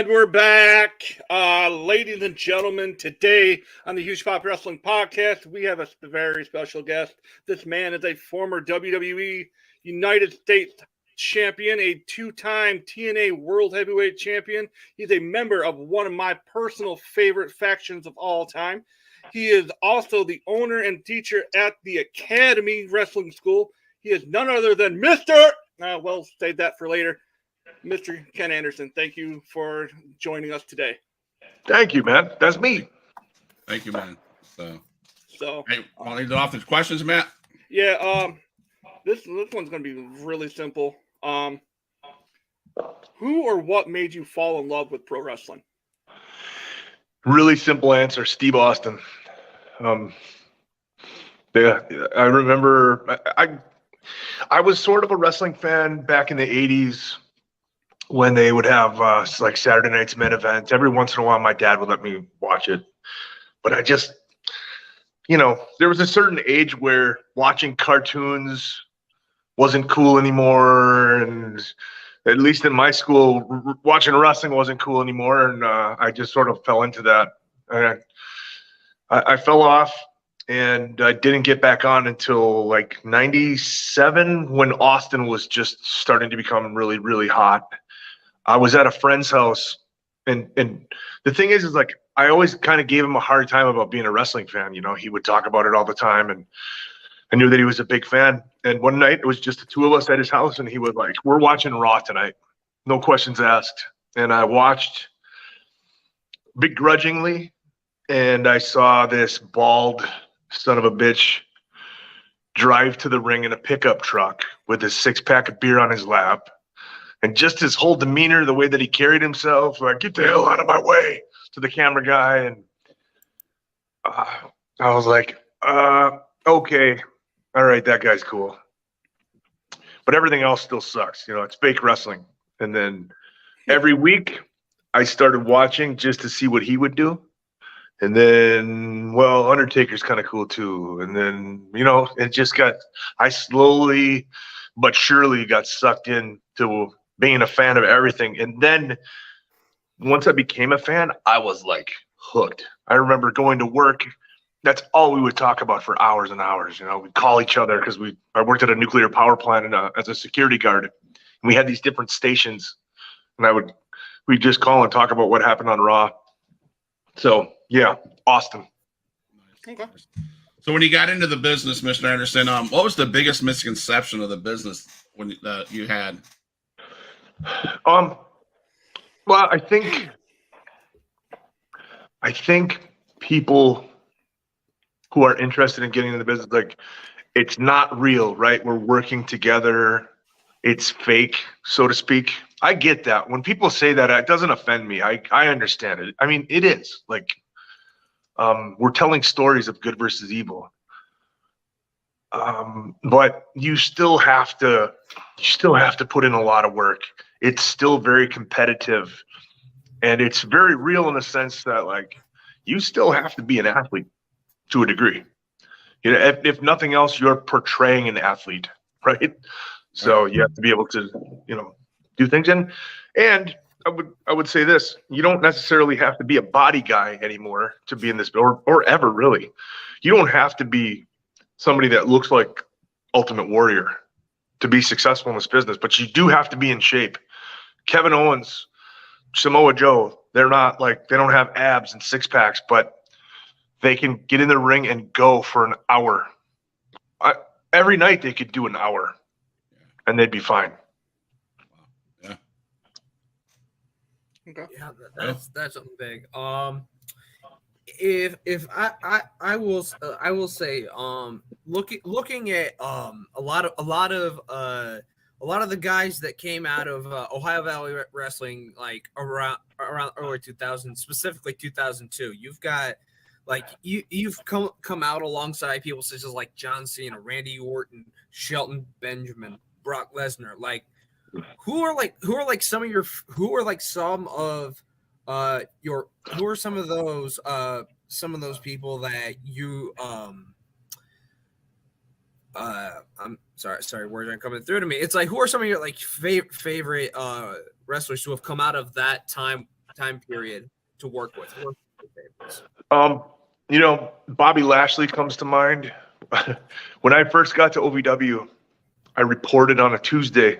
And we're back. Ladies and gentlemen, today on the HPWP Wrestling Podcast, we have a very special guest. This man is a former WWE United States champion, a two-time TNA World Heavyweight Champion. He's a member of one of my personal favorite factions of all time. He is also the owner and teacher at the Academy Wrestling School. He is none other than Mr. We'll save that for later. Mr. Ken Anderson, thank you for joining us today. Thank you, man. That's me. Thank you, man. So hey, want to lead off with questions, Matt? Yeah, this one's going to be really simple. Who or what made you fall in love with pro wrestling? Really simple answer, Steve Austin. Yeah, I remember I was sort of a wrestling fan back in the 80s when they would have like Saturday night's main events. Every once in a while, my dad would let me watch it. But I just, there was a certain age where watching cartoons wasn't cool anymore. And at least in my school, watching wrestling wasn't cool anymore. And I just sort of fell into that. I fell off. And I didn't get back on until like 97 when Austin was just starting to become really, really hot. I was at a friend's house. And the thing is like, I always kind of gave him a hard time about being a wrestling fan. He would talk about it all the time. And I knew that he was a big fan. And one night it was just the two of us at his house. And he was like, we're watching Raw tonight. No questions asked. And I watched begrudgingly. And I saw this bald son of a bitch drive to the ring in a pickup truck with a 6-pack of beer on his lap. And just his whole demeanor, the way that he carried himself, like, get the hell out of my way to the camera guy. And I was like, okay, all right, that guy's cool. But everything else still sucks. It's fake wrestling. And then every week I started watching just to see what he would do. And then, Undertaker's kind of cool too. And then, it just I slowly but surely got sucked into being a fan of everything. And then once I became a fan, I was like hooked. I remember going to work. That's all we would talk about for hours and hours. We'd call each other because I worked at a nuclear power plant as a security guard. And we had these different stations. And we'd just call and talk about what happened on Raw. So, yeah, Austin. Okay. So when you got into the business, Mr. Anderson, what was the biggest misconception of the business when you had? Well, I think people who are interested in getting into the business, like, it's not real, right? We're working together. It's fake, so to speak. I get that. When people say that, it doesn't offend me. I understand it. I mean, it is like we're telling stories of good versus evil. But you still have to put in a lot of work. It's still very competitive, and it's very real in the sense that, like, you still have to be an athlete to a degree. If nothing else, you're portraying an athlete, right? So you have to be able to, do things. And I would say this: you don't necessarily have to be a body guy anymore to be in this, or ever really. You don't have to be somebody that looks like Ultimate Warrior to be successful in this business, but you do have to be in shape. Kevin Owens, Samoa Joe, they don't have abs and 6-packs, but they can get in the ring and go for an hour. Every night they could do an hour, and they'd be fine. Yeah. Okay. Yeah, that's something big. If I will say, looking at a lot of the guys that came out of Ohio Valley Wrestling, like around early 2000, specifically 2002, you've got like you've come out alongside people such as like John Cena, Randy Orton, Shelton Benjamin, Brock Lesnar. Like who are some of those people that you I'm sorry, words aren't coming through to me. It's like, who are some of your like favorite wrestlers who have come out of that time time period to work with? Who are your favorites? Bobby Lashley comes to mind. When I first got to OVW, I reported on a Tuesday,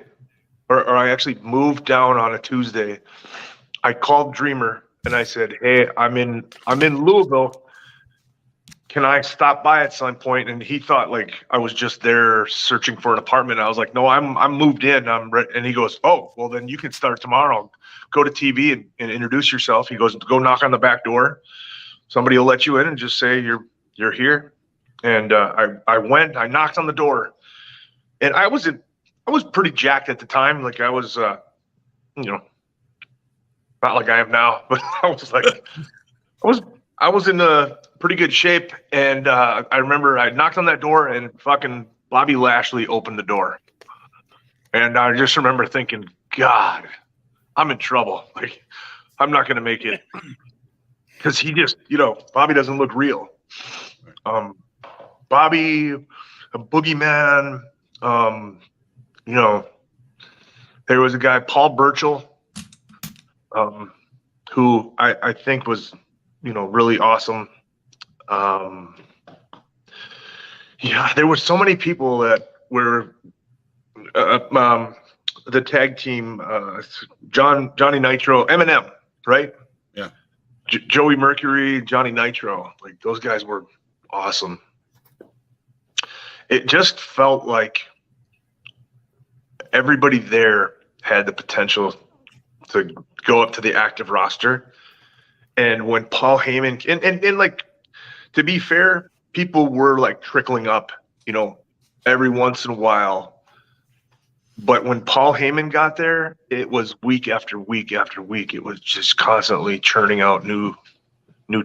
or I actually moved down on a Tuesday. I called Dreamer and I said, "Hey, I'm in Louisville. Can I stop by at some point?" And he thought like I was just there searching for an apartment. I was like, "No, I'm moved in. And he goes, "Oh, well then you can start tomorrow. Go to TV and introduce yourself." He goes, "Go knock on the back door. Somebody will let you in and just say you're here." And I went. I knocked on the door, and I was pretty jacked at the time. Like I was, not like I am now, but I was like, I was in a pretty good shape. And I remember I knocked on that door, and fucking Bobby Lashley opened the door, and I just remember thinking, God, I'm in trouble. Like I'm not gonna make it. Because he just, Bobby doesn't look real. Bobby, a boogeyman. There was a guy, Paul Burchill, who I think was, really awesome. There were so many people that were the tag team, Johnny Nitro, Eminem, right? Yeah. Joey Mercury, Johnny Nitro, like those guys were awesome. It just felt like everybody there had the potential to go up to the active roster. And when Paul Heyman and like, to be fair, people were like trickling up, every once in a while. But when Paul Heyman got there, it was week after week after week. It was just constantly churning out new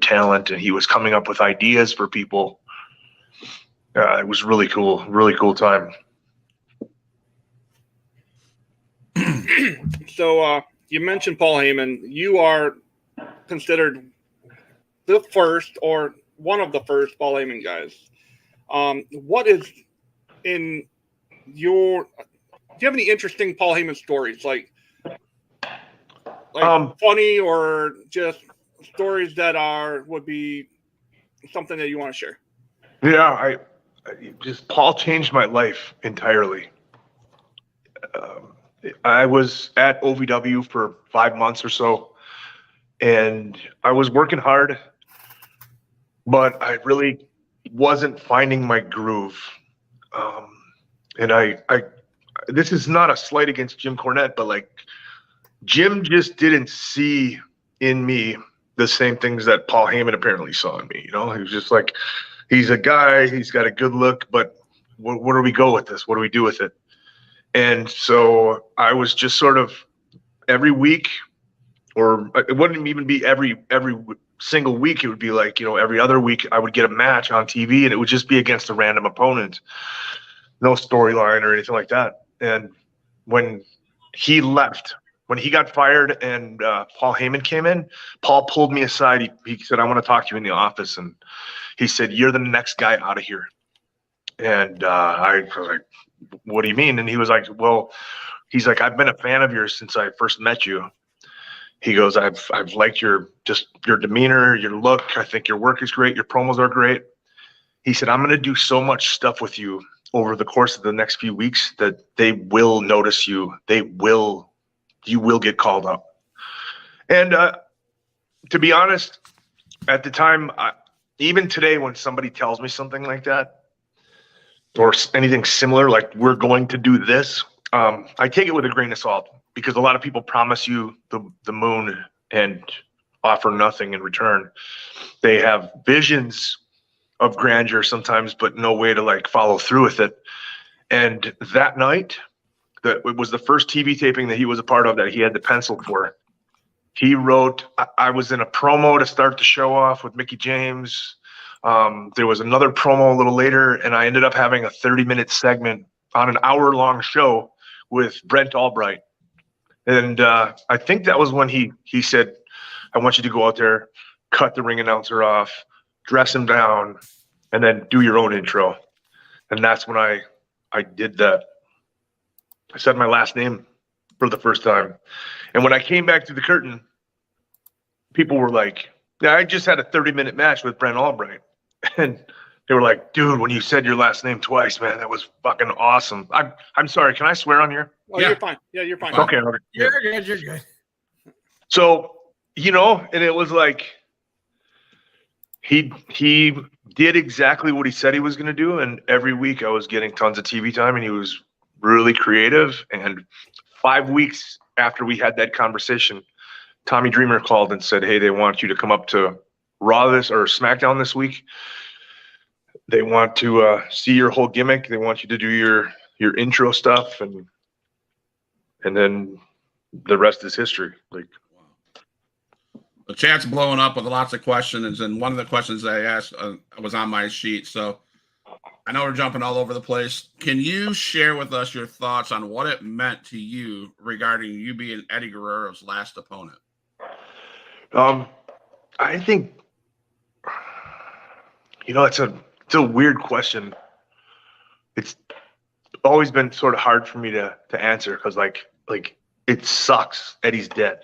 talent, and he was coming up with ideas for people. It was really cool time. So you mentioned Paul Heyman. You are considered the first or one of the first Paul Heyman guys. What is in your? Do you have any interesting Paul Heyman stories, like funny or just stories that would be something that you want to share? Yeah, Paul changed my life entirely. I was at OVW for 5 months or so, and I was working hard, but I really wasn't finding my groove. And this is not a slight against Jim Cornette, but like Jim just didn't see in me the same things that Paul Heyman apparently saw in me. He was just like, he's a guy, he's got a good look, but where do we go with this? What do we do with it? And so I was just sort of every week, or it wouldn't even be every single week. It would be like, every other week I would get a match on TV, and it would just be against a random opponent. No storyline or anything like that. And when he left, when he got fired and Paul Heyman came in, Paul pulled me aside. He said, "I want to talk to you in the office." And he said, "You're the next guy out of here." And I was like, "What do you mean?" And he was like, "Well," he's like, "I've been a fan of yours since I first met you." He goes, I've liked your demeanor, your look. I think your work is great. Your promos are great." He said, "I'm going to do so much stuff with you over the course of the next few weeks that they will notice you. You will get called up." And to be honest, at the time, even today, when somebody tells me something like that or anything similar, like we're going to do this, I take it with a grain of salt, because a lot of people promise you the moon and offer nothing in return. They have visions of grandeur sometimes, but no way to like follow through with it. And that night, it was the first TV taping that he was a part of that he had the pencil for. He wrote, I was in a promo to start the show off with Mickey James. There was another promo a little later, and I ended up having a 30-minute segment on an hour-long show with Brent Albright. And I think that was when he said, "I want you to go out there, cut the ring announcer off, dress him down, and then do your own intro." And that's when I did that. I said my last name for the first time. And when I came back to the curtain, people were like, yeah, I just had a 30-minute match with Brent Albright. And they were like, dude, when you said your last name twice, man, that was fucking awesome. I'm sorry, can I swear on here? Oh, Yeah. you're fine. Yeah, you're fine. Okay. Yeah. You're good. You're good. So, and it was like he did exactly what he said he was going to do. And every week I was getting tons of TV time, and he was really creative. And 5 weeks after we had that conversation, Tommy Dreamer called and said, hey, they want you to come up to Raw or SmackDown this week. They want to see your whole gimmick. They want you to do your intro stuff, and then the rest is history. Like, The chat's blowing up with lots of questions, and one of the questions I asked was on my sheet. So I know we're jumping all over the place. Can you share with us your thoughts on what it meant to you regarding you being Eddie Guerrero's last opponent? I think, it's a weird question. It's always been sort of hard for me to answer, because like it sucks Eddie's dead.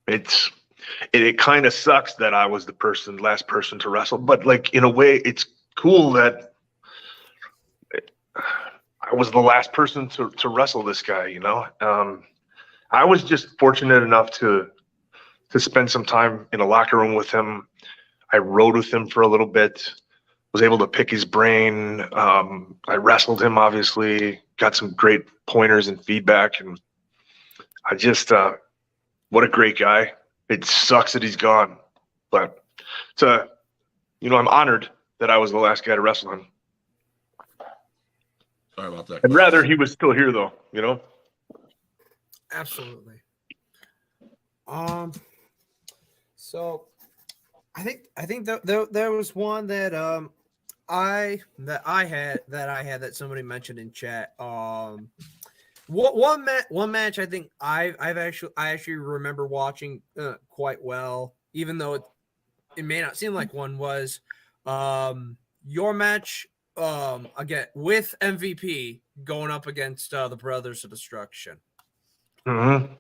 It kind of sucks that I was the last person to wrestle, but like in a way it's cool that I was the last person to wrestle this guy. I was just fortunate enough to spend some time in a locker room with him. I rode with him for a little bit, was able to pick his brain. I wrestled him, obviously, got some great pointers and feedback. And I just, what a great guy. It sucks that he's gone, but I'm honored that I was the last guy to wrestle him. Sorry about that. I'd rather he was still here though, Absolutely. So I think that there was one that I had that somebody mentioned in chat. One match I think I actually remember watching quite well, even though it may not seem like one, was your match again with MVP going up against the Brothers of Destruction. Mm-hmm.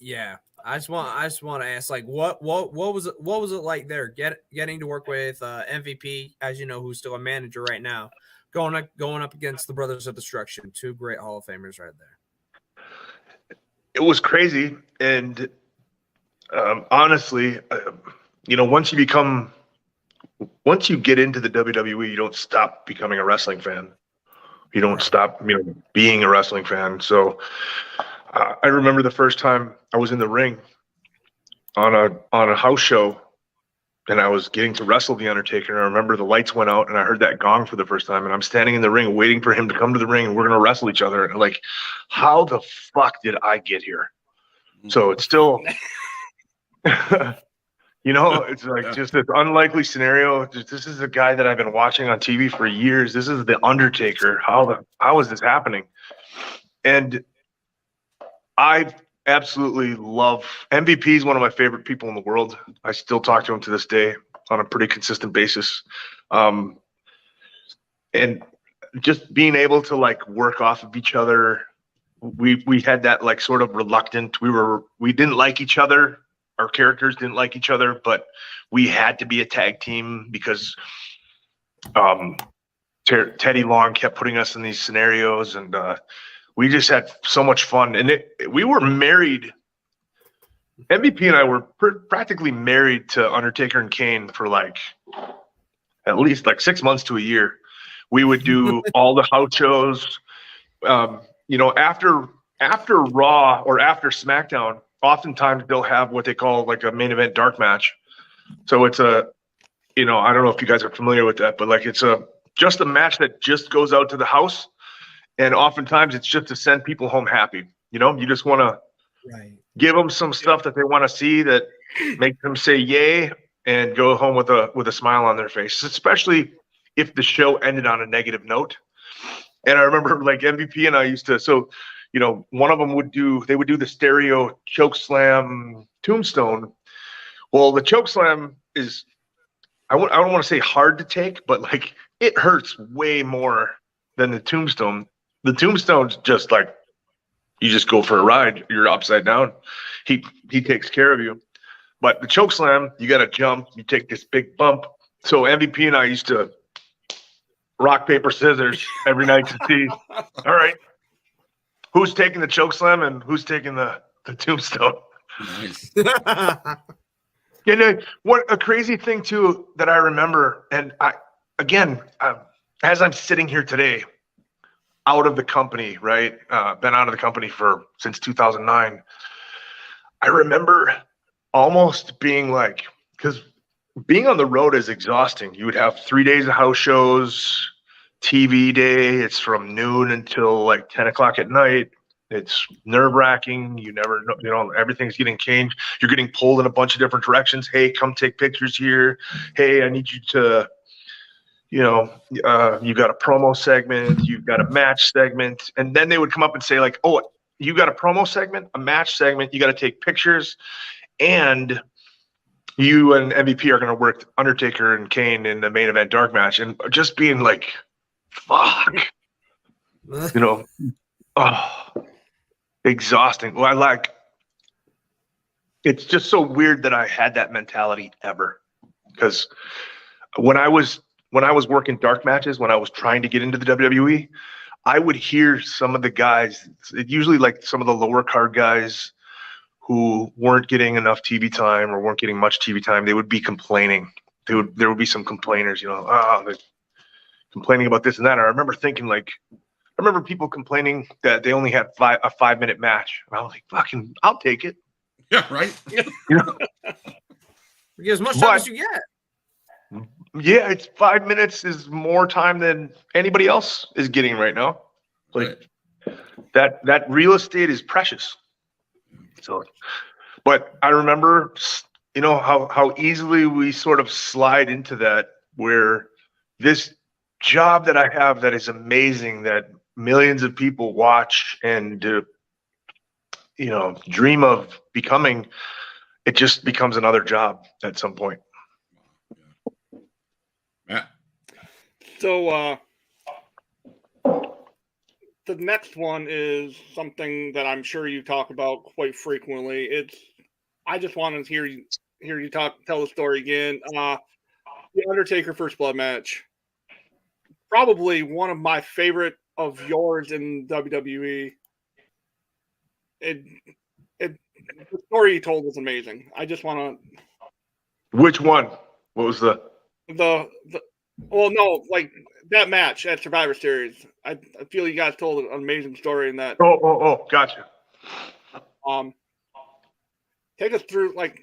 Yeah, I just want to ask, like, what was it like there getting to work with MVP, as you know, who's still a manager right now, going up against the Brothers of Destruction, two great Hall of Famers right there. It was crazy, and honestly, once you get into the WWE, you don't stop becoming a wrestling fan. You don't stop, being a wrestling fan. So I remember the first time I was in the ring on a house show, and I was getting to wrestle The Undertaker. And I remember the lights went out, and I heard that gong for the first time. And I'm standing in the ring waiting for him to come to the ring, and we're gonna wrestle each other. And like, how the fuck did I get here? So it's still, it's like just this unlikely scenario. This is a guy that I've been watching on TV for years. This is The Undertaker. How is this happening? And I absolutely love MVP. Is one of my favorite people in the world. I still talk to him to this day on a pretty consistent basis. And just being able to like work off of each other. We had that like sort of reluctant. We didn't like each other. Our characters didn't like each other, but we had to be a tag team because Teddy Long kept putting us in these scenarios, and we just had so much fun. And we were married. MVP and I were practically married to Undertaker and Kane for like at least like 6 months to a year. We would do all the house shows. After Raw or after SmackDown, oftentimes they'll have what they call like a main event dark match. So it's I don't know if you guys are familiar with that, but like it's just a match that just goes out to the house. And oftentimes it's just to send people home happy. You just want to give them some stuff that they want to see that makes them say yay and go home with a smile on their face, especially if the show ended on a negative note. And I remember like MVP and I used to, one of them would do the stereo choke slam tombstone. Well, the choke slam is, I don't want to say hard to take, but like it hurts way more than the tombstone. The tombstone's just like, you just go for a ride. You're upside down. He takes care of you. But the choke slam, you got to jump. You take this big bump. So MVP and I used to rock, paper, scissors every night to see, all right, who's taking the choke slam and who's taking the tombstone. Nice. And what a crazy thing too that I remember, and as I'm sitting here today, out of the company, right? Been out of the company since 2009. I remember almost being like, because being on the road is exhausting. You would have 3 days of house shows, TV day. It's from noon until like 10 o'clock at night. It's nerve-wracking. You never know, everything's getting changed. You're getting pulled in a bunch of different directions. Hey, come take pictures here. Hey, I need you to, you've got a promo segment, you've got a match segment. And then they would come up and say like, oh, you got a promo segment, a match segment, you got to take pictures. And you and MVP are going to work Undertaker and Kane in the main event dark match. And just being like, fuck, exhausting. Well, it's just so weird that I had that mentality ever. Because when I was working dark matches, when I was trying to get into the WWE, I would hear some of the guys, usually like some of the lower card guys who weren't getting enough TV time or weren't getting much TV time, they would be complaining. There would be some complainers, they're complaining about this and that. And I remember thinking people complaining that they only had a 5-minute match. And I was like, fucking, I'll take it. Yeah, right. You get as much time as you get. Yeah, it's 5 minutes is more time than anybody else is getting right now. Like that real estate is precious. So, but I remember, how easily we sort of slide into that, where this job that I have that is amazing, that millions of people watch and dream of becoming, it just becomes another job at some point. Yeah. So the next one is something that I'm sure you talk about quite frequently. I just want to hear you tell the story again. The Undertaker First Blood match, probably one of my favorite of yours in WWE. The story you told was amazing. I just want to. Which one? What was the? Well, no, like that match at Survivor Series. I feel you guys told an amazing story in that. Oh, gotcha. Take us through like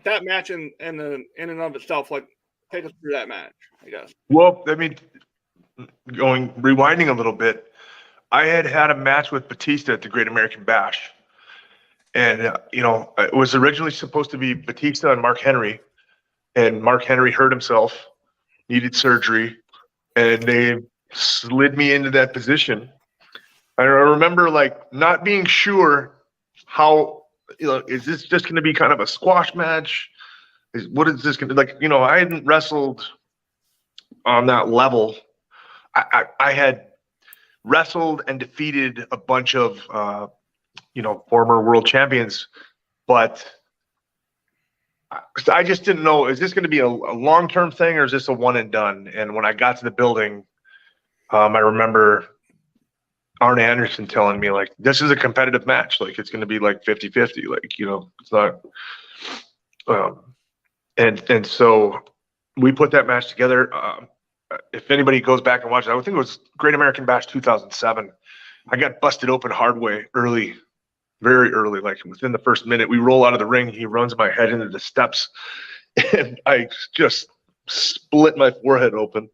that match in and of itself. Like, take us through that match, I guess. Well, rewinding a little bit, I had a match with Batista at the Great American Bash, and it was originally supposed to be Batista and Mark Henry, and Mark Henry hurt himself, needed surgery, and they slid me into that position. I remember not being sure how, is this just going to be kind of a squash match? What is this going to be like? I hadn't wrestled on that level. I had wrestled and defeated a bunch of, former world champions, but I just didn't know, is this going to be a long-term thing or is this a one and done? And when I got to the building, I remember Arn Anderson telling me this is a competitive match. It's going to be 50-50. It's not. And so we put that match together. If anybody goes back and watches, I think it was Great American Bash 2007. I got busted open hard way early, very early, within the first minute. We roll out of the ring. He runs my head into the steps, and I just split my forehead open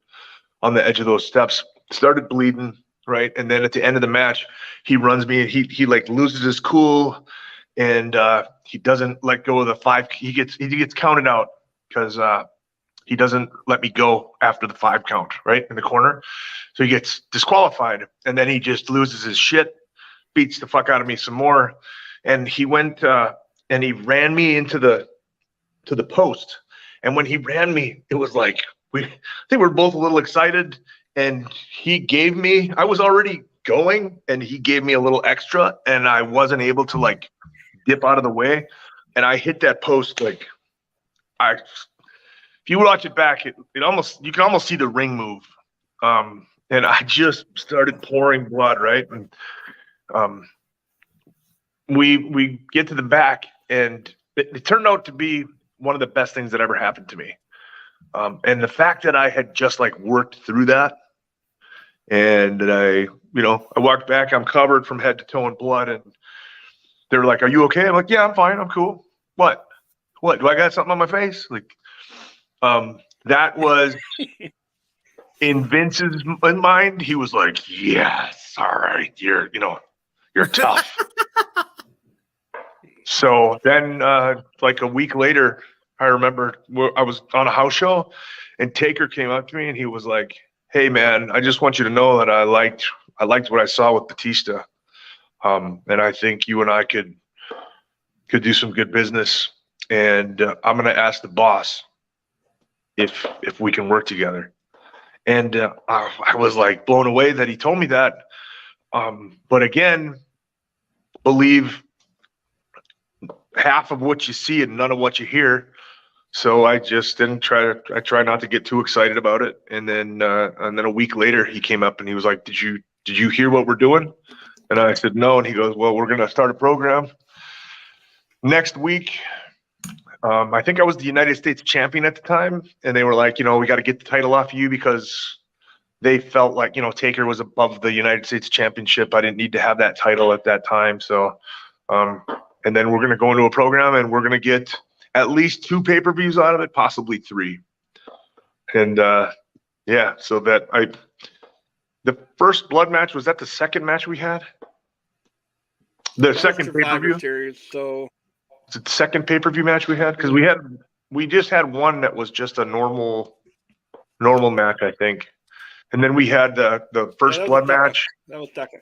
on the edge of those steps. Started bleeding, right? And then at the end of the match, he runs me. He loses his cool, and he doesn't let go of the 5. He gets counted out because he doesn't let me go after the 5 count, right, in the corner. So he gets disqualified, and then he just loses his shit, beats the fuck out of me some more, and he went and he ran me to the post. And when he ran me, it was I think we were both a little excited, and he gave me, I was already going, and he gave me a little extra, and I wasn't able to dip out of the way, and I hit that post if you watch it back, you can almost see the ring move. And I just started pouring blood, right? And we get to the back, and it turned out to be one of the best things that ever happened to me. And the fact that I had just like worked through that, and I walked back, I'm covered from head to toe in blood, and they were like, "Are you okay?" I'm like, "Yeah, I'm fine. I'm cool." What? Do I got something on my face? Like, that was in Vince's mind. He was like, "Yes, all right, you're tough." So then, like a week later, I remember I was on a house show, and Taker came up to me and he was like, "Hey man, I just want you to know that I liked what I saw with Batista, and I think you and I could do some good business, and I'm gonna ask the boss if we can work together." And I was like blown away that he told me that. But again, believe half of what you see and none of what you hear. So I just didn't I try not to get too excited about it. And then a week later he came up and he was like, did you hear what we're doing? And I said, no. And he goes, well, we're going to start a program next week. I think I was the United States champion at the time. And they were like, we got to get the title off you, because they felt like, Taker was above the United States championship. I didn't need to have that title at that time. So, and then we're going to go into a program and we're going to get at least 2 pay-per-views out of it, possibly 3. And yeah, so the first blood match, was that the second match we had? The second pay-per-view series. So is it the second pay-per-view match we had? Because we just had one that was just a normal match, I think. And then we had the first blood match. That was second.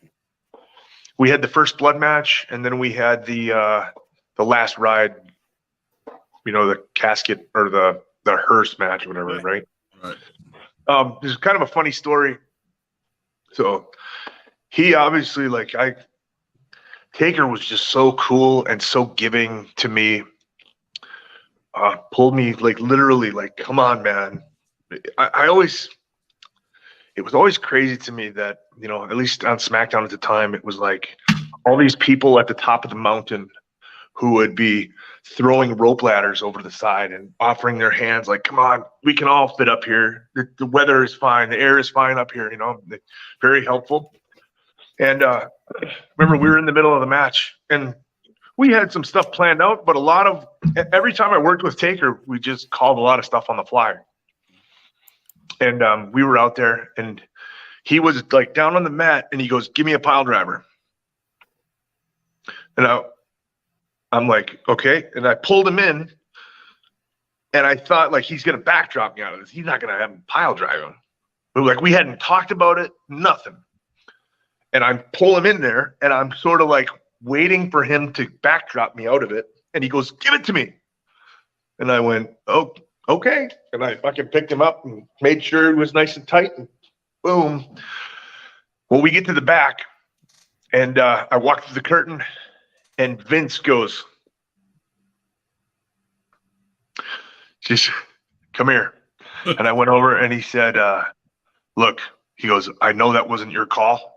We had the first blood match, and then we had the last ride, the casket or the hearse match, whatever, right? Right. There's kind of a funny story. So he obviously, Taker was just so cool and so giving to me. Pulled me literally, come on, man. It was always crazy to me that, at least on SmackDown at the time, it was like all these people at the top of the mountain who would be throwing rope ladders over the side and offering their hands like, come on, we can all fit up here. The weather is fine. The air is fine up here, very helpful. And remember, we were in the middle of the match and we had some stuff planned out, but every time I worked with Taker, we just called a lot of stuff on the fly. And we were out there and he was down on the mat and he goes, give me a pile driver. And I'm like, okay. And I pulled him in and I thought he's going to backdrop me out of this. He's not going to have him pile drive him. But we hadn't talked about it, nothing. And I pull him in there and I'm sort of waiting for him to backdrop me out of it. And he goes, give it to me. And I went, oh, okay. And I fucking picked him up and made sure it was nice and tight. And boom. Well, we get to the back and I walk through the curtain and Vince goes, just come here. And I went over and he said, look, he goes, I know that wasn't your call.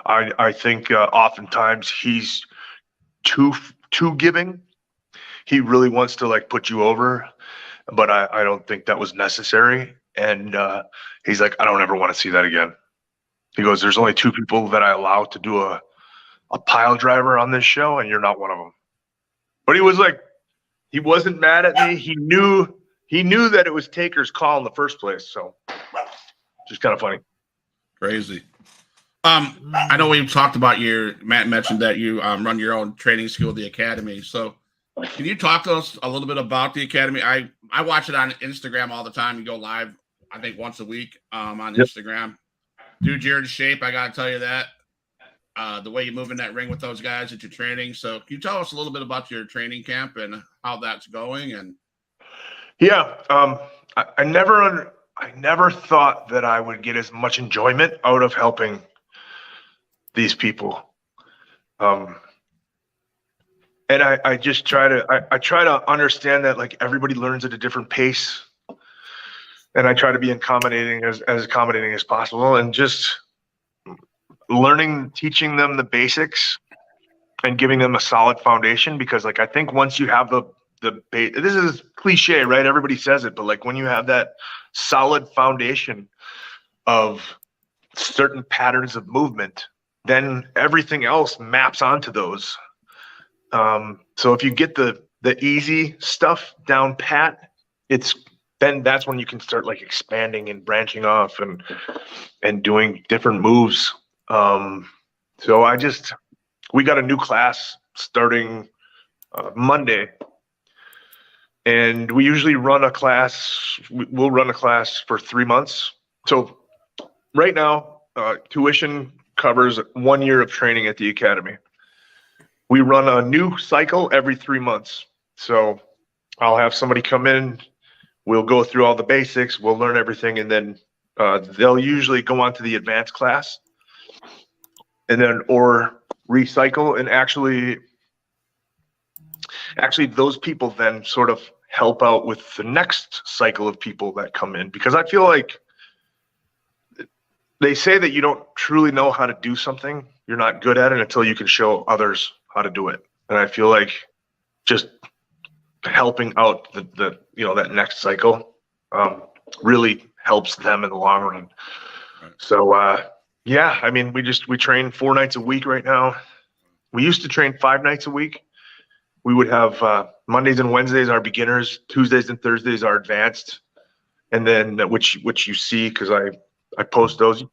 I think oftentimes he's too giving. He really wants to put you over, but I don't think that was necessary. And he's like, I don't ever want to see that again. He goes, there's only 2 people that I allow to do a pile driver on this show, and you're not one of them. But he was he wasn't mad at me. He knew that it was Taker's call in the first place. So just kind of funny. Crazy. I know we've talked about Matt mentioned that you run your own training school, the Academy. So can you talk to us a little bit about the Academy? I watch it on Instagram all the time. You go live, I think once a week on Instagram. Dude, you're in shape. I got to tell you that. The way you move in that ring with those guys that you're training. So can you tell us a little bit about your training camp and how that's going? And yeah, I never thought that I would get as much enjoyment out of helping these people. And I just try to I try to understand that like everybody learns at a different pace, and I try to be accommodating as accommodating as possible, and just teaching them the basics and giving them a solid foundation. Because like I think once you have this is cliche, right? Everybody says it, but like when you have that solid foundation of certain patterns of movement, then everything else maps onto those. So if you get the easy stuff down pat, then that's when you can start like expanding and branching off and doing different moves. So we got a new class starting Monday, and we usually run a class. We'll run a class for 3 months. So right now, tuition covers 1 year of training at the academy. We run a new cycle every 3 months. So I'll have somebody come in, we'll go through all the basics, we'll learn everything, and then they'll usually go on to the advanced class, and then or recycle. And actually those people then sort of help out with the next cycle of people that come in, because I feel like they say that you don't truly know how to do something, you're not good at it until you can show others how to do it. And I feel like just helping out the that next cycle really helps them in the long run. Right. So yeah, I mean, we train 4 nights a week right now. We used to train 5 nights a week. We would have Mondays and Wednesdays are beginners, Tuesdays and Thursdays are advanced, and then which you see because I post those.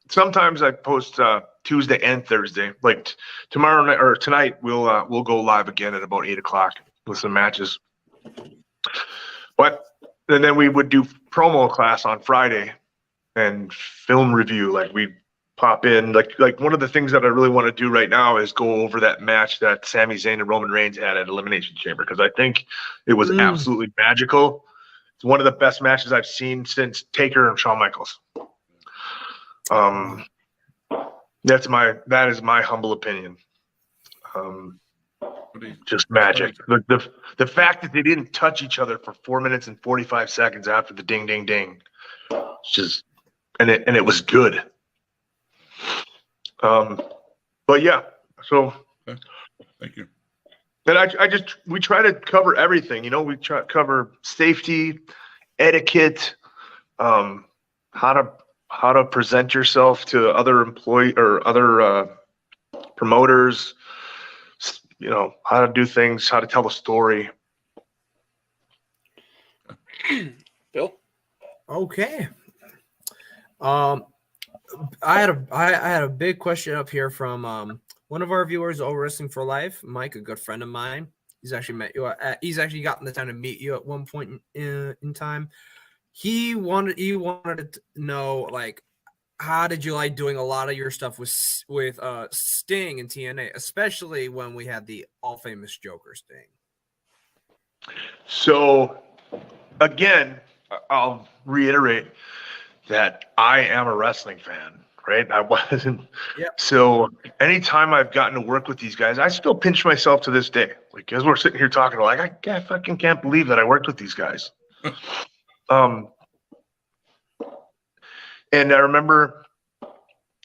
Sometimes I post Tuesday and Thursday. Like tomorrow night or tonight, we'll go live again at about 8:00 with some matches. And then we would do promo class on Friday and film review. Like we pop in. Like one of the things that I really want to do right now is go over that match that Sami Zayn and Roman Reigns had at Elimination Chamber, because I think it was absolutely magical. It's one of the best matches I've seen since Taker and Shawn Michaels. That is my humble opinion. Just magic. The fact that they didn't touch each other for 4 minutes and 45 seconds after the ding ding ding, and it was good. But yeah, so okay. Thank you. And we try to cover everything. We try to cover safety, etiquette, how to present yourself to other employee or other promoters, how to do things, how to tell a story. Bill? Okay. I had a big question up here from one of our viewers, All Wrestling for Life, Mike, a good friend of mine. He's actually met you. He's actually gotten the time to meet you at one point in time. He wanted to know, like, how did you like doing a lot of your stuff with Sting and TNA, especially when we had the all famous Joker Sting? So again, I'll reiterate that I am a wrestling fan, right? I wasn't. Yep. So anytime I've gotten to work with these guys, I still pinch myself to this day. Like as we're sitting here talking, like I fucking can't believe that I worked with these guys. And I remember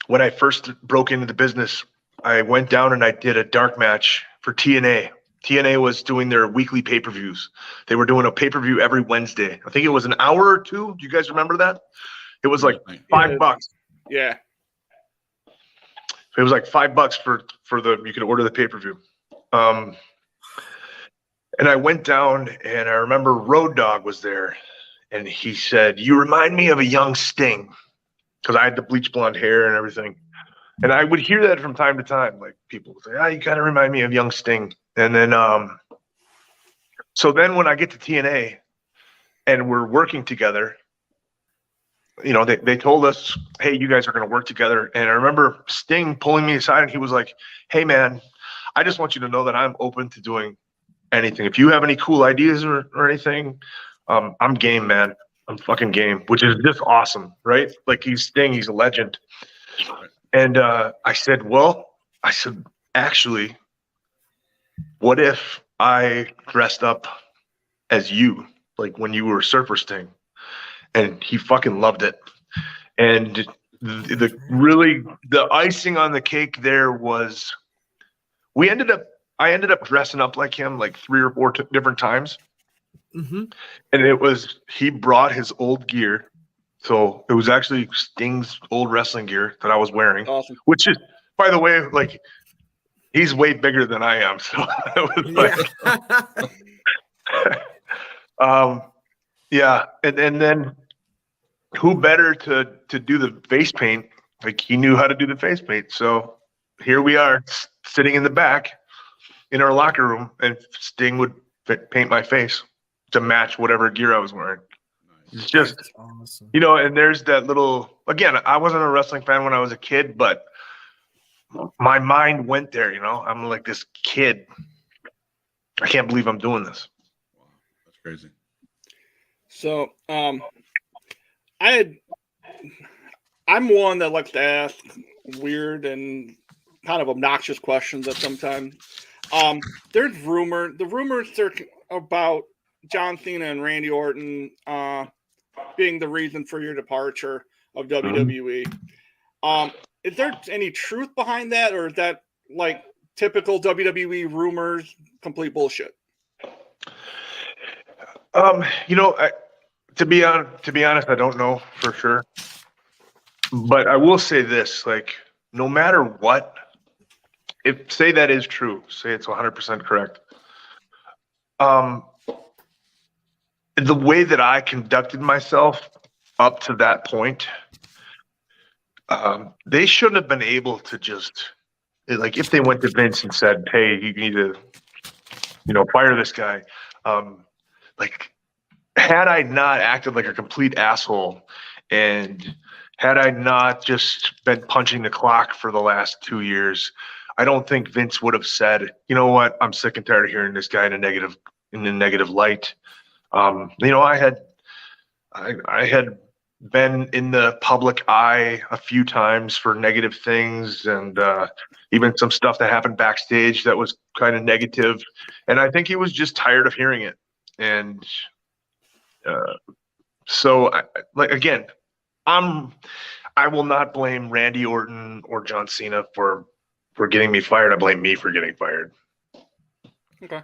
when I first broke into the business, I went down and I did a dark match for TNA. TNA was doing their weekly pay-per-views. They were doing a pay-per-view every Wednesday. I think it was an hour or two. Do you guys remember that? It was like $5. Yeah. It was like $5 for you could order the pay-per-view. And I went down and I remember Road Dogg was there and he said, "You remind me of a young Sting." Because I had the bleach blonde hair and everything. And I would hear that from time to time. Like people would say, you kind of remind me of young Sting. And then, so then when I get to TNA and we're working together, they told us, "Hey, you guys are going to work together." And I remember Sting pulling me aside and he was like, "Hey man, I just want you to know that I'm open to doing anything. If you have any cool ideas or anything, I'm game, man. I'm fucking game," which is just awesome, right? Like he's Sting, he's a legend. And I said, actually, what if I dressed up as you, like when you were Surfer Sting? And he fucking loved it. And the icing on the cake there was I ended up dressing up like him like 3 or 4 different times. Mm-hmm. And he brought his old gear. So it was actually Sting's old wrestling gear that I was wearing, Awesome. which is, by the way, like, he's way bigger than I am. So it was like, yeah. And then who better to do the face paint? Like, he knew how to do the face paint. So here we are sitting in the back in our locker room, and Sting would paint my face to match whatever gear I was wearing. It's just, That's awesome. you know, and there's that little, again, I wasn't a wrestling fan when I was a kid, but my mind went there, you know. I'm like this kid. I can't believe I'm doing this. Wow, that's crazy. So, I'm one that likes to ask weird and kind of obnoxious questions at some time. There's rumors about John Cena and Randy Orton being the reason for your departure of WWE. Is there any truth behind that, or is that like typical WWE rumors, complete bullshit? You know, to be honest, I don't know for sure. But I will say this, like, no matter what, say that is true, say it's 100% correct. The way that I conducted myself up to that point, they shouldn't have been able to just, like, if they went to Vince and said, hey, you need to, you know, fire this guy. Like, had I not acted like a complete asshole, and had I not just been punching the clock for the last 2 years, I don't think Vince would have said, you know what, I'm sick and tired of hearing this guy in a negative light. You know, I had been in the public eye a few times for negative things, and even some stuff that happened backstage that was kind of negative. And I think he was just tired of hearing it. And so, like, again, I will not blame Randy Orton or John Cena for getting me fired. I blame me for getting fired. Okay.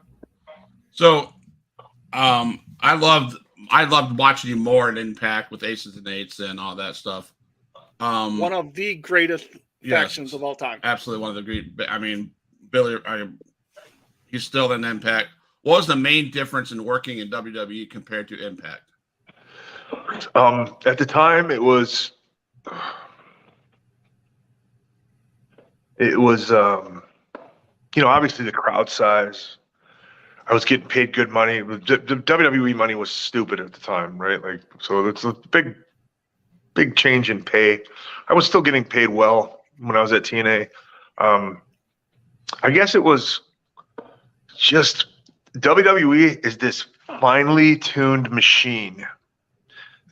So, I loved watching you more in Impact with Aces and Eights and all that stuff. One of the greatest factions of all time. Absolutely one of the great. I mean, Billy, he's still in Impact. What was the main difference in working in WWE compared to Impact? At the time, it was you know, obviously the crowd size. I was getting paid good money. The WWE money was stupid at the time, right? Like, so it's a big change in pay. I was still getting paid well when I was at TNA. I guess it was just WWE is this finely tuned machine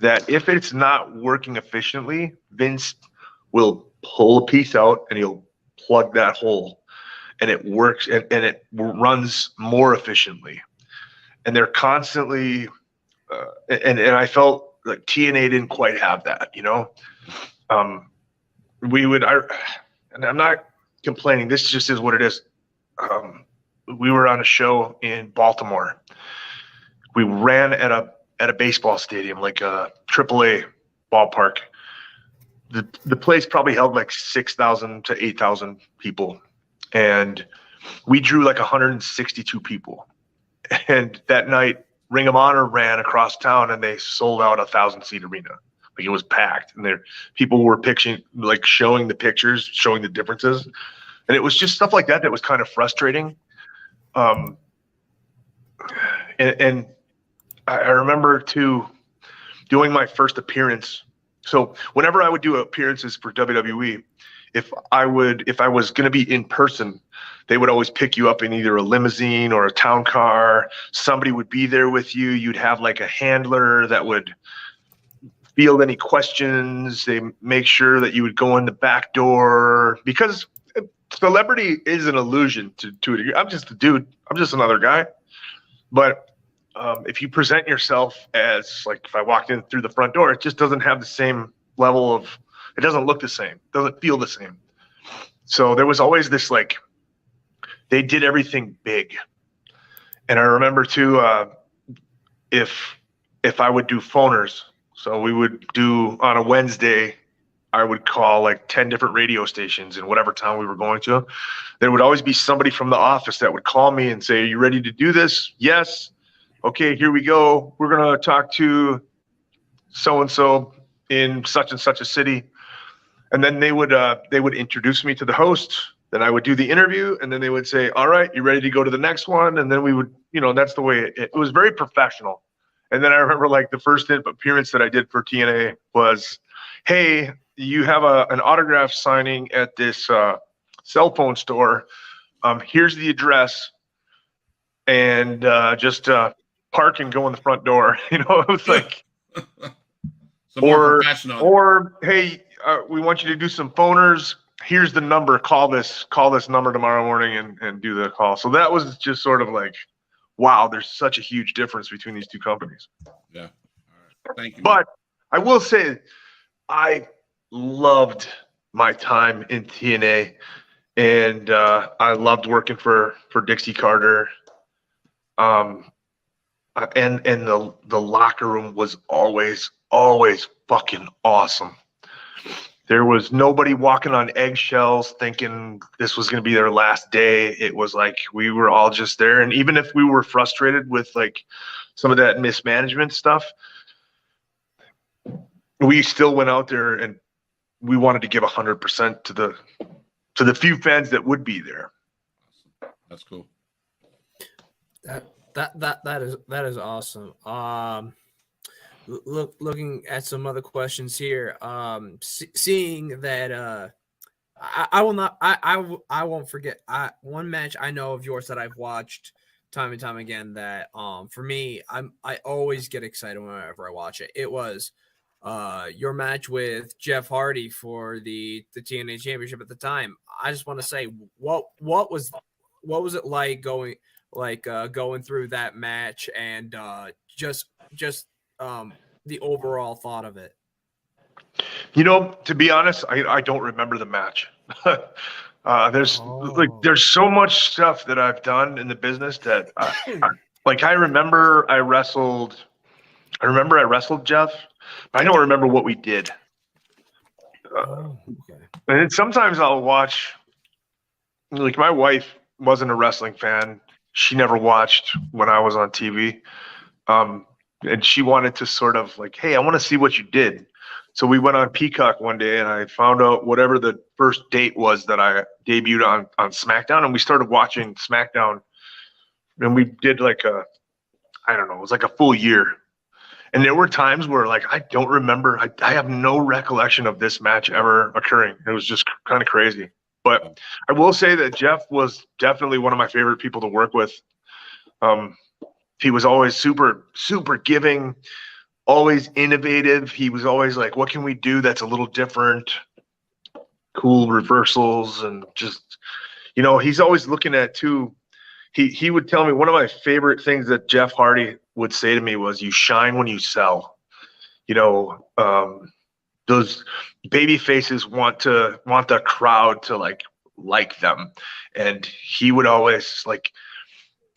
that if it's not working efficiently, Vince will pull a piece out and he'll plug that hole, and it works and it runs more efficiently. And they're constantly, and I felt like TNA didn't quite have that, you know. And I'm not complaining. This just is what it is. We were on a show in Baltimore. We ran at a baseball stadium, like a AAA ballpark. The place probably held like 6,000 to 8,000 people, and we drew like 162 people. And that night, Ring of Honor ran across town, and they sold out a 1,000-seat arena. Like, it was packed, and people were showing the pictures, showing the differences, and it was just stuff like that was kind of frustrating. And I remember too doing my first appearance. So whenever I would do appearances for WWE, if I was going to be in person, they would always pick you up in either a limousine or a town car. Somebody would be there with you. You'd have like a handler that would field any questions. They make sure that you would go in the back door, because celebrity is an illusion to a degree. I'm just a dude. I'm just another guy. But if you present yourself as like, if I walked in through the front door, it just doesn't have the same level of, it doesn't look the same, doesn't feel the same. So there was always this, like, they did everything big. And I remember too, if I would do phoners, so we would do on a Wednesday, I would call like 10 different radio stations in whatever town we were going to. There would always be somebody from the office that would call me and say, "Are you ready to do this?" "Yes." "Okay, here we go. We're going to talk to so-and-so in such and such a city." And then they would introduce me to the host. Then I would do the interview, and then they would say, "All right, you ready to go to the next one?" And then we would, that's the way it was, very professional. And then I remember, like, the first appearance that I did for TNA was, "Hey, you have an autograph signing at this cell phone store. Here's the address, and just park and go in the front door." It was like, So more professional. Or, "Hey, we want you to do some phoners. Here's the number. Call this number tomorrow morning and do the call." So that was just sort of like, wow, there's such a huge difference between these two companies. Yeah. All right. Thank you. But I will say, I loved my time in TNA, and I loved working for Dixie Carter. And the locker room was always fucking awesome. There was nobody walking on eggshells thinking this was going to be their last day. It was like we were all just there. And even if we were frustrated with like some of that mismanagement stuff, we still went out there and we wanted to give 100% to the few fans that would be there. That's cool. That is awesome. Looking at some other questions here, seeing that I won't forget one match I know of yours that I've watched time and time again that for me I always get excited whenever I watch it. It was your match with Jeff Hardy for the TNA Championship at the time. I just want to say what was it like going through that match and just the overall thought of it? To be honest, I don't remember the match. There's so much stuff that I've done in the business that I remember I wrestled Jeff, but I don't remember what we did. Okay. And then sometimes I'll watch, like, my wife wasn't a wrestling fan. She never watched when I was on TV. And she wanted to sort of like, "Hey, I want to see what you did." So we went on Peacock one day and I found out whatever the first date was that I debuted on SmackDown, and we started watching SmackDown, and we did like it was like a full year. And there were times where, like, I don't remember, I have no recollection of this match ever occurring. It was just kind of crazy. But I will say that Jeff was definitely one of my favorite people to work with. He was always super, super giving, always innovative. He was always like, "What can we do that's a little different?" Cool reversals, and just, he's always looking at too. He would tell me, one of my favorite things that Jeff Hardy would say to me was, "You shine when you sell." Those baby faces want the crowd to like them. And he would always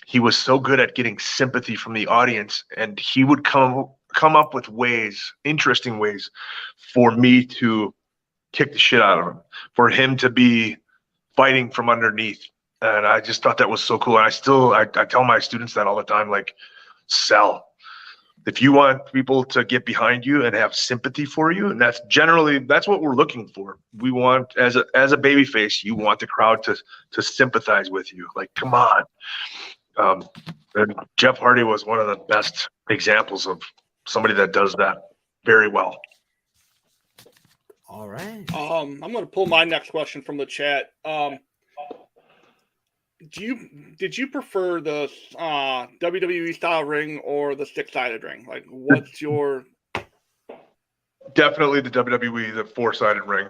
he was so good at getting sympathy from the audience, and he would come up with interesting ways for me to kick the shit out of him, for him to be fighting from underneath. And I just thought that was so cool. And I tell my students that all the time, like, sell. If you want people to get behind you and have sympathy for you, and that's what we're looking for. We want, as a baby face, you want the crowd to sympathize with you. Like, come on. And Jeff Hardy was one of the best examples of somebody that does that very well. All right. I'm going to pull my next question from the chat. Did you prefer the WWE style ring or the 6-sided ring? Like, what's your? Definitely the WWE, the 4-sided ring.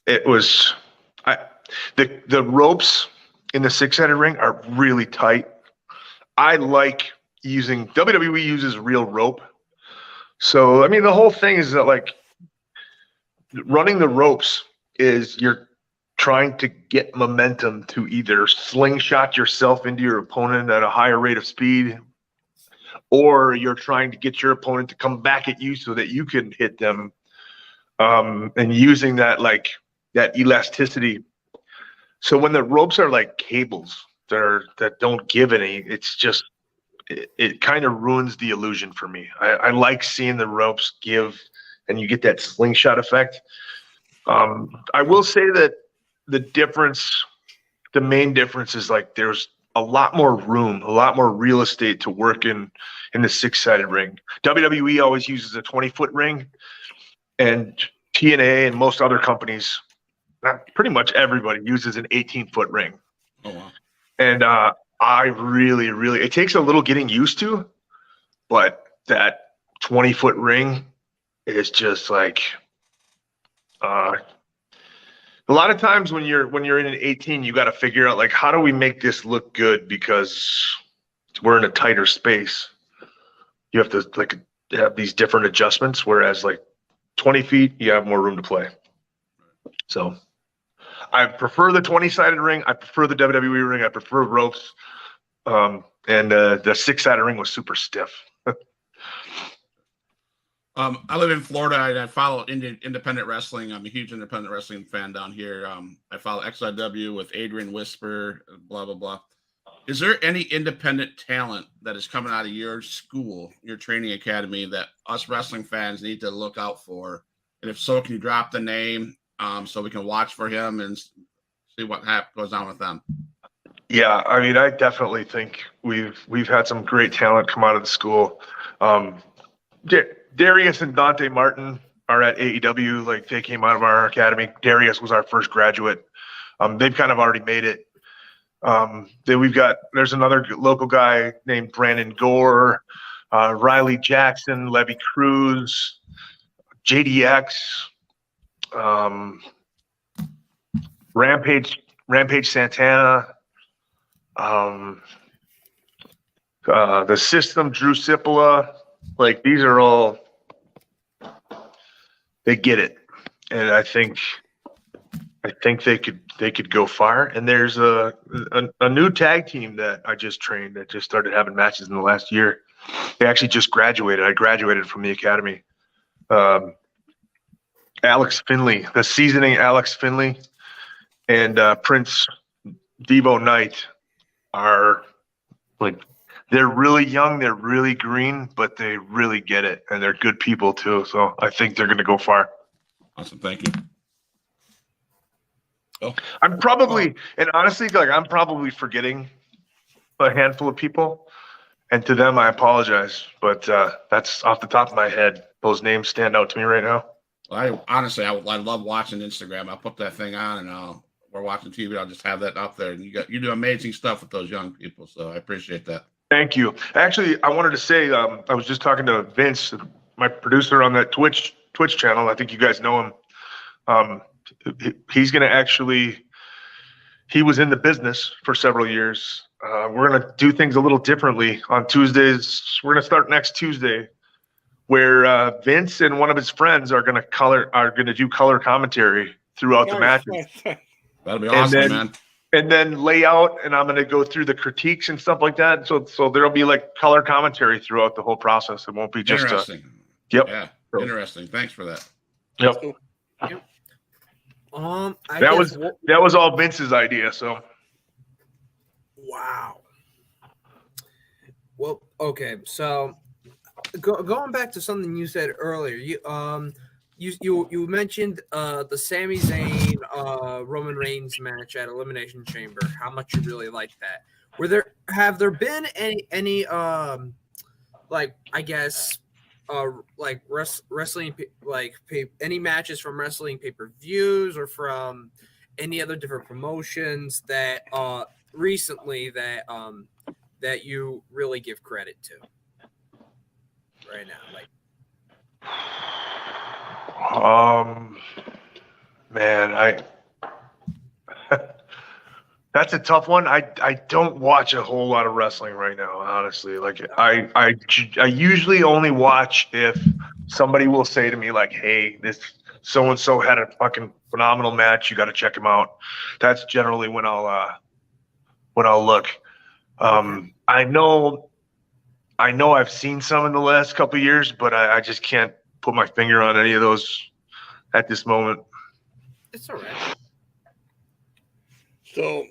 it was the ropes in the six-sided ring are really tight. I like using WWE uses real rope. So I mean the whole thing is that like running the ropes is you're trying to get momentum to either slingshot yourself into your opponent at a higher rate of speed, or you're trying to get your opponent to come back at you so that you can hit them. And using that like that elasticity. So when the ropes are like cables that don't give any, it's just it kind of ruins the illusion for me. I like seeing the ropes give, and you get that slingshot effect. I will say that the main difference is like there's a lot more room, a lot more real estate to work in the six-sided ring. WWE always uses a 20-foot ring, and TNA and most other companies, pretty much everybody uses an 18-foot ring. Oh wow! And I really, really, it takes a little getting used to, but that 20-foot ring is just like, a lot of times when you're in an 18, you got to figure out like, how do we make this look good? Because we're in a tighter space. You have to like have these different adjustments. Whereas like 20 feet, you have more room to play. So I prefer the 20-sided ring. I prefer the WWE ring. I prefer ropes. And the six-sided ring was super stiff. I live in Florida and I follow independent wrestling. I'm a huge independent wrestling fan down here. I follow XIW with Adrian Whisper, blah, blah, blah. Is there any independent talent that is coming out of your school, your training academy, that us wrestling fans need to look out for? And if so, can you drop the name so we can watch for him and see what goes on with them? Yeah, I mean, I definitely think we've had some great talent come out of the school. Darius and Dante Martin are at AEW. Like they came out of our academy. Darius was our first graduate. They've kind of already made it. Then there's another local guy named Brandon Gore, Riley Jackson, Levy Cruz, JDX, Rampage Santana, the System, Drew Cipolla. Like these are all, they get it, and I think they could go far. And there's a new tag team that I just trained that just started having matches in the last year. They actually just graduated. I graduated from the academy. Alex Finley, the seasoning Alex Finley, and Prince Devo Knight are like, they're really young, they're really green, but they really get it, and they're good people too. So I think they're going to go far. Awesome, thank you. Oh. I'm probably, and honestly, like I'm probably forgetting a handful of people, and to them I apologize. But that's off the top of my head. Those names stand out to me right now. I love watching Instagram. I'll put that thing on, and we're watching TV. I'll just have that up there. And you do amazing stuff with those young people, so I appreciate that. Thank you. Actually, I wanted to say I was just talking to Vince, my producer on that Twitch channel. I think you guys know him. He's going to actually, he was in the business for several years. We're going to do things a little differently on Tuesdays. We're going to start next Tuesday, where Vince and one of his friends are going to do color commentary throughout the matches. That'll be awesome, man. And then lay out, and I'm going to go through the critiques and stuff like that. So there'll be like color commentary throughout the whole process. It won't be just interesting. Yep. Yeah. Interesting. Thanks for that. Yep. Yep. That was all Vince's idea. So. Wow. Well, okay. So going back to something you said earlier, you mentioned the Sami Zayn Roman Reigns match at Elimination Chamber. How much you really liked that? Have there been any like I guess like wrestling like any matches from wrestling pay-per-views or from any other different promotions that recently that you really give credit to right now? Like Man, that's a tough one. I don't watch a whole lot of wrestling right now, honestly. Like I usually only watch if somebody will say to me like, "Hey, this so and so had a fucking phenomenal match. You got to check him out." That's generally when I'll look. I know I've seen some in the last couple of years, but I just can't put my finger on any of those at this moment. It's all right. So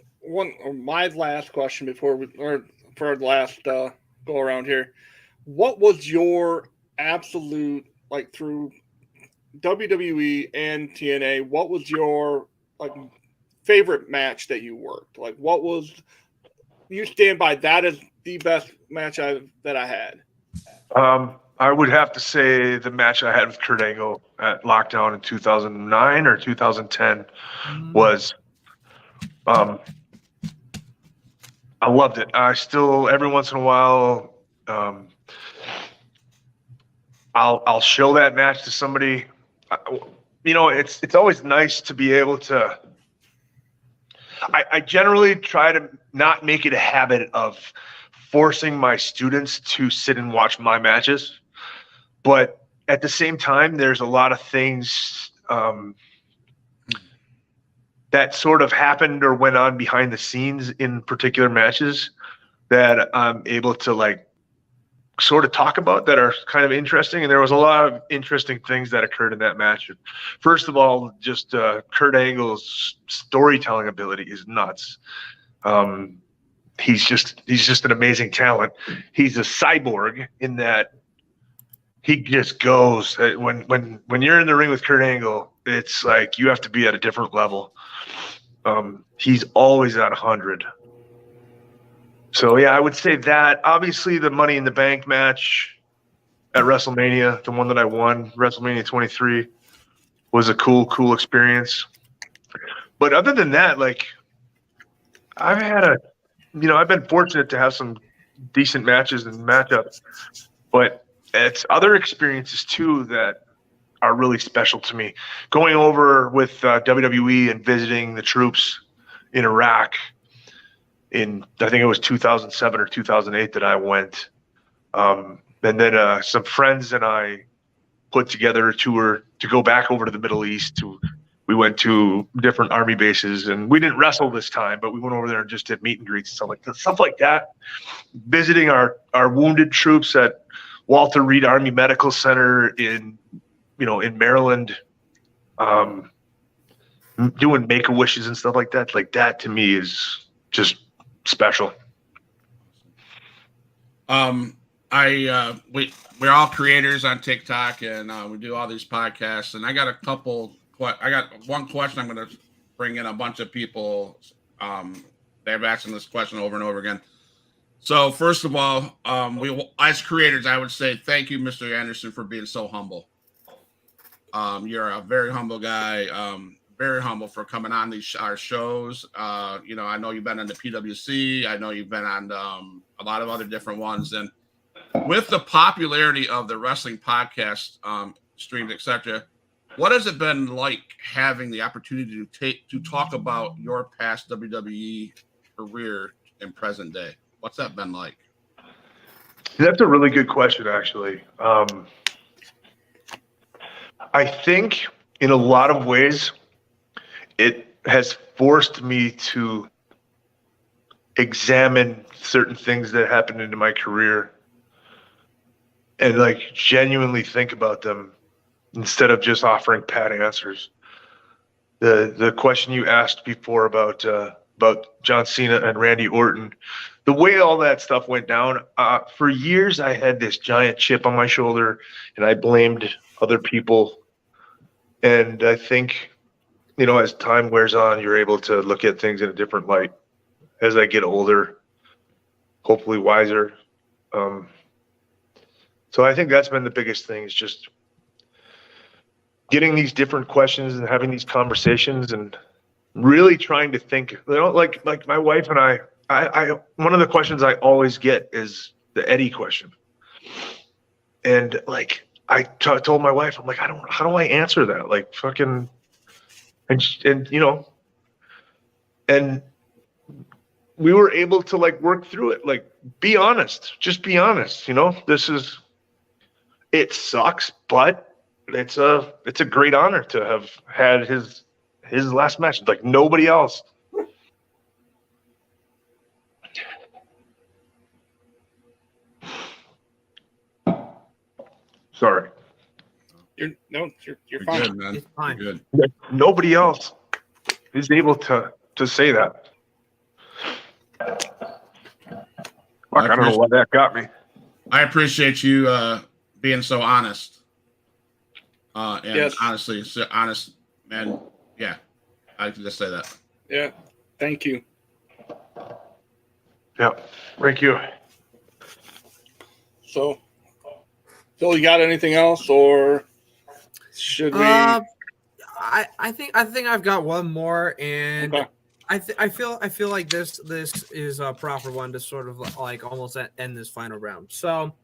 my last question before for the last go around here, what was your absolute, like, through WWE and TNA, what was your like favorite match that you worked? Like, what was you stand by that as the best match that I had? I would have to say the match I had with Kurt Angle at Lockdown in 2009 or 2010 was, I loved it. I still, every once in a while, I'll show that match to somebody. It's always nice to be able to. I generally try to not make it a habit of forcing my students to sit and watch my matches. But at the same time, there's a lot of things that sort of happened or went on behind the scenes in particular matches that I'm able to like sort of talk about that are kind of interesting. And there was a lot of interesting things that occurred in that match. First of all, just Kurt Angle's storytelling ability is nuts. He's just an amazing talent. He's a cyborg in that he just goes when you're in the ring with Kurt Angle, it's like you have to be at a different level. He's always at 100. So yeah, I would say that. Obviously, the Money in the Bank match at WrestleMania, the one that I won, WrestleMania 23, was a cool experience. But other than that, like I've been fortunate to have some decent matches and matchups, but it's other experiences too that are really special to me. Going over with WWE and visiting the troops in Iraq in, I think it was 2007 or 2008 that I went. And then some friends and I put together a tour to go back over to the Middle East. We went to different army bases, and we didn't wrestle this time, but we went over there and just did meet and greets and stuff like that. Visiting our wounded troops at Walter Reed Army Medical Center in Maryland, doing Make-A-Wishes and stuff like that. Like that to me is just special. We're all creators on TikTok, and we do all these podcasts. And I got one question. I'm going to bring in a bunch of people. They've asked this question over and over again. So first of all, we as creators, I would say thank you, Mr. Anderson, for being so humble. You're a very humble guy. Very humble for coming on our shows. I know you've been on the PWC. I know you've been on a lot of other different ones. And with the popularity of the wrestling podcast streams, etc., what has it been like having the opportunity to talk about your past WWE career in present day? What's that been like? That's a really good question, actually. I think in a lot of ways, it has forced me to examine certain things that happened in my career and like genuinely think about them instead of just offering pat answers. The question you asked before about John Cena and Randy Orton, the way all that stuff went down, for years I had this giant chip on my shoulder and I blamed other people. And I think, as time wears on, you're able to look at things in a different light as I get older, hopefully wiser. So I think that's been the biggest thing, is just getting these different questions and having these conversations and really trying to think, like my wife and I one of the questions I always get is the Eddie question. And like, I told my wife, I'm like, how do I answer that? Like fucking, and and we were able to like work through it. Like, be honest, just be honest. It sucks, but it's a great honor to have had his last match. Like nobody else. Sorry. You're You're fine. good, man. It's fine. You're good. Nobody else is able to say that. Fuck, I don't know why that got me. I appreciate you being so honest. And Yes. honestly, so honest, man. Yeah, I can just say that. Yeah. Thank you. Yeah, thank you. So, Phil, you got anything else, or should we? I think I've got one more, and Okay. I feel like this is a proper one to sort of like almost end this final round. So,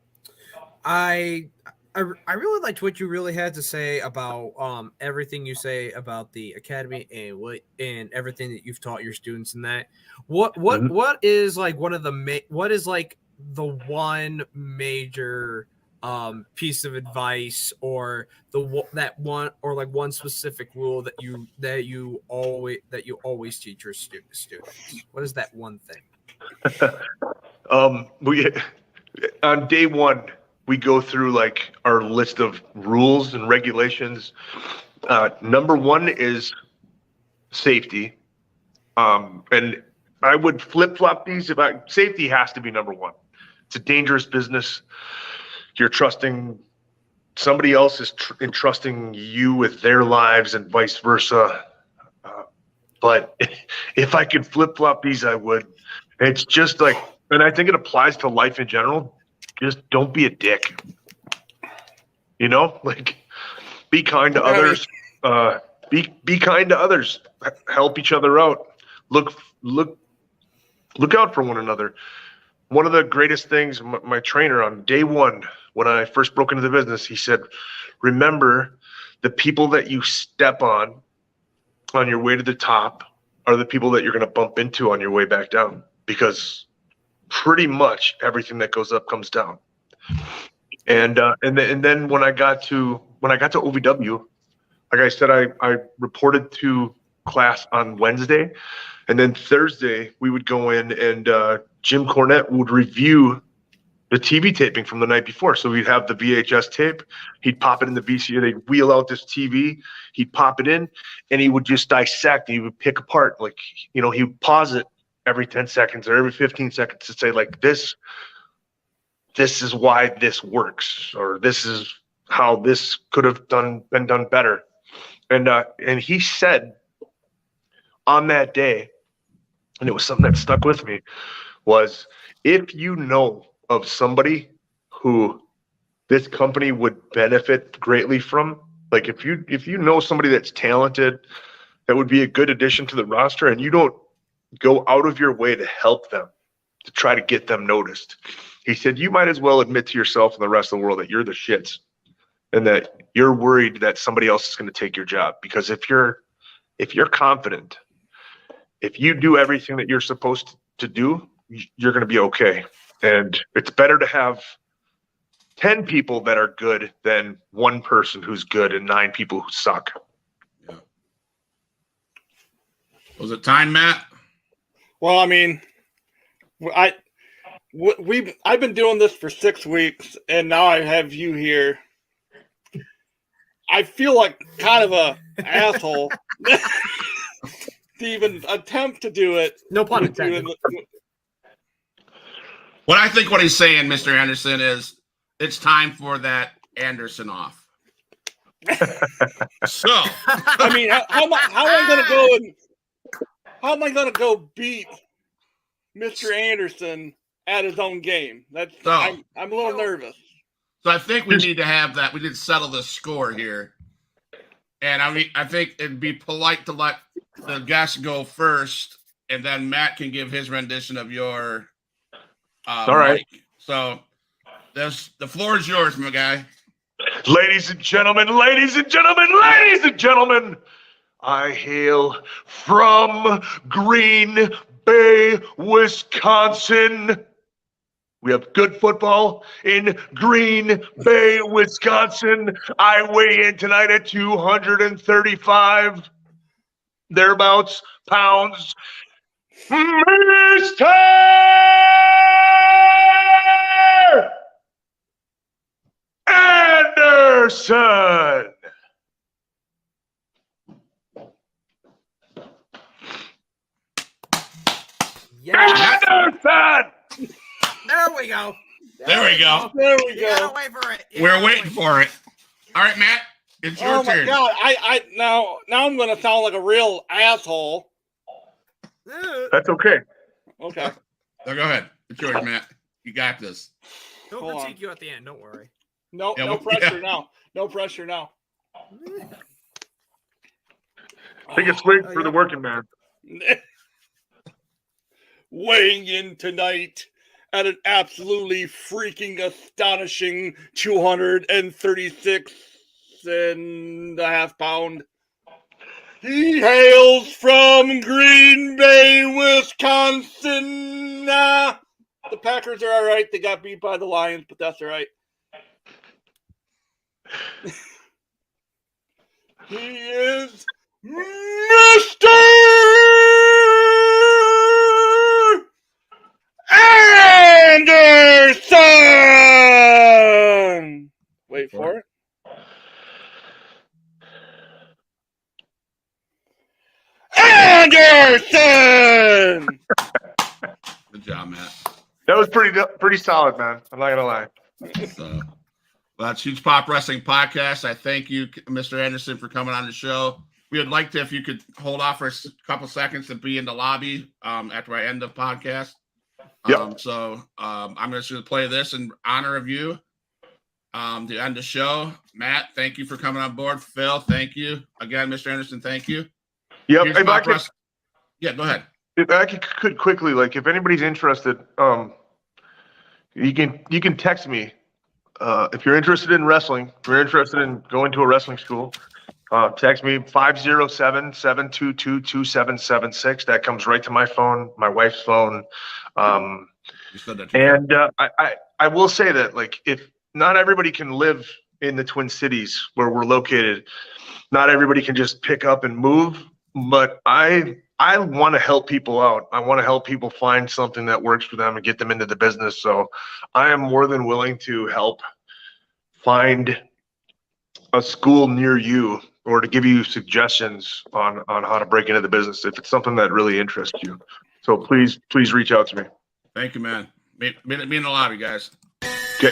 I really liked what you really had to say about everything you say about the academy and everything that you've taught your students and that. What is like one of the what is like the one major piece of advice or one specific rule that you always teach your students? What is that one thing? We on day one we go through like our list of rules and regulations. Number one is safety, and I would flip flop these. Safety has to be number one. It's a dangerous business. You're trusting somebody else is entrusting you with their lives and vice versa. But if I could flip flop these, I would. It's just like, and I think it applies to life in general. Just don't be a dick. Like be kind to others. Be kind to others. Help each other out. Look out for one another. One of the greatest things, my trainer on day one, when I first broke into the business, he said, remember the people that you step on your way to the top are the people that you're going to bump into on your way back down, because pretty much everything that goes up comes down. And then when I got to OVW, like I said, I reported to class on Wednesday, and then Thursday we would go in and Jim Cornette would review the TV taping from the night before. So we'd have the VHS tape, he'd pop it in the VCR, they'd wheel out this TV, he'd pop it in, and he would just dissect, and he would pick apart, like, he would pause it every 10 seconds or every 15 seconds to say, like, this is why this works, or this is how this could have been done better. And he said on that day, and it was something that stuck with me, was if you know of somebody who this company would benefit greatly from, like if you know somebody that's talented, that would be a good addition to the roster, and you don't go out of your way to help them, to try to get them noticed, he said, you might as well admit to yourself and the rest of the world that you're the shits and that you're worried that somebody else is going to take your job. Because if you're confident, if you do everything that you're supposed to do, you're going to be okay. And it's better to have 10 people that are good than one person who's good and 9 people who suck. Yeah. Was it time, Matt? Well, I mean, I've been doing this for 6 weeks, and now I have you here. I feel like kind of a asshole to even attempt to do it. No pun intended. What he's saying, Mr. Anderson, is it's time for that Anderson off. So, I mean, how am I going to go beat Mr. Anderson at his own game? I'm a little nervous. So I think we need to have that. We need to settle the score here. And I mean, I think it'd be polite to let the guest go first, and then Matt can give his rendition of your. All right. Mic. So the floor is yours, my guy. Ladies and gentlemen, I hail from Green Bay, Wisconsin. We have good football in Green Bay, Wisconsin. I weigh in tonight at 235, thereabouts, pounds. Mr. Anderson. Yes. Anderson. There we go. There we go. There we You gotta go. wait for it. You We're gotta waiting wait. for it. All right, Matt, it's your Oh my turn. god! I now I'm gonna sound like a real asshole. That's okay. Okay. So go ahead. It's yours, Matt. You got this. He'll Hold on. critique you at the end. Don't worry. No, Yeah, no well, pressure yeah. now. No pressure now. Take a swig for the working man. Weighing in tonight at an absolutely freaking astonishing 236.5 pounds. He hails from Green Bay, Wisconsin. The Packers are all right. They got beat by the Lions, but that's all right. He is Mr. Anderson. Wait for it. Anderson. Good job, Matt. That was pretty solid, man. I'm not gonna lie. So, well, that's Huge Pop Wrestling Podcast. I thank you, Mr. Anderson, for coming on the show. We would like to, if you could hold off for a couple seconds to be in the lobby after I end the podcast. Yep. I'm just going to play this in honor of you to end the show. Matt, thank you for coming on board. Phil, thank you. Again, Mr. Anderson, thank you. Yep. Huge If Pop I could, Wrestling- Yeah, go ahead. if I could quickly, like, if anybody's interested, you can text me. If you're interested in wrestling, if you're interested in going to a wrestling school, text me 507-722-2776. That comes right to my phone, my wife's phone. You said that. And I will say that, like, if not everybody can live in the Twin Cities where we're located, not everybody can just pick up and move. But I want to help people out. I want to help people find something that works for them and get them into the business. So I am more than willing to help find a school near you or to give you suggestions on how to break into the business if it's something that really interests you. So please reach out to me. Thank you, man. Mean a lot, you guys. Okay.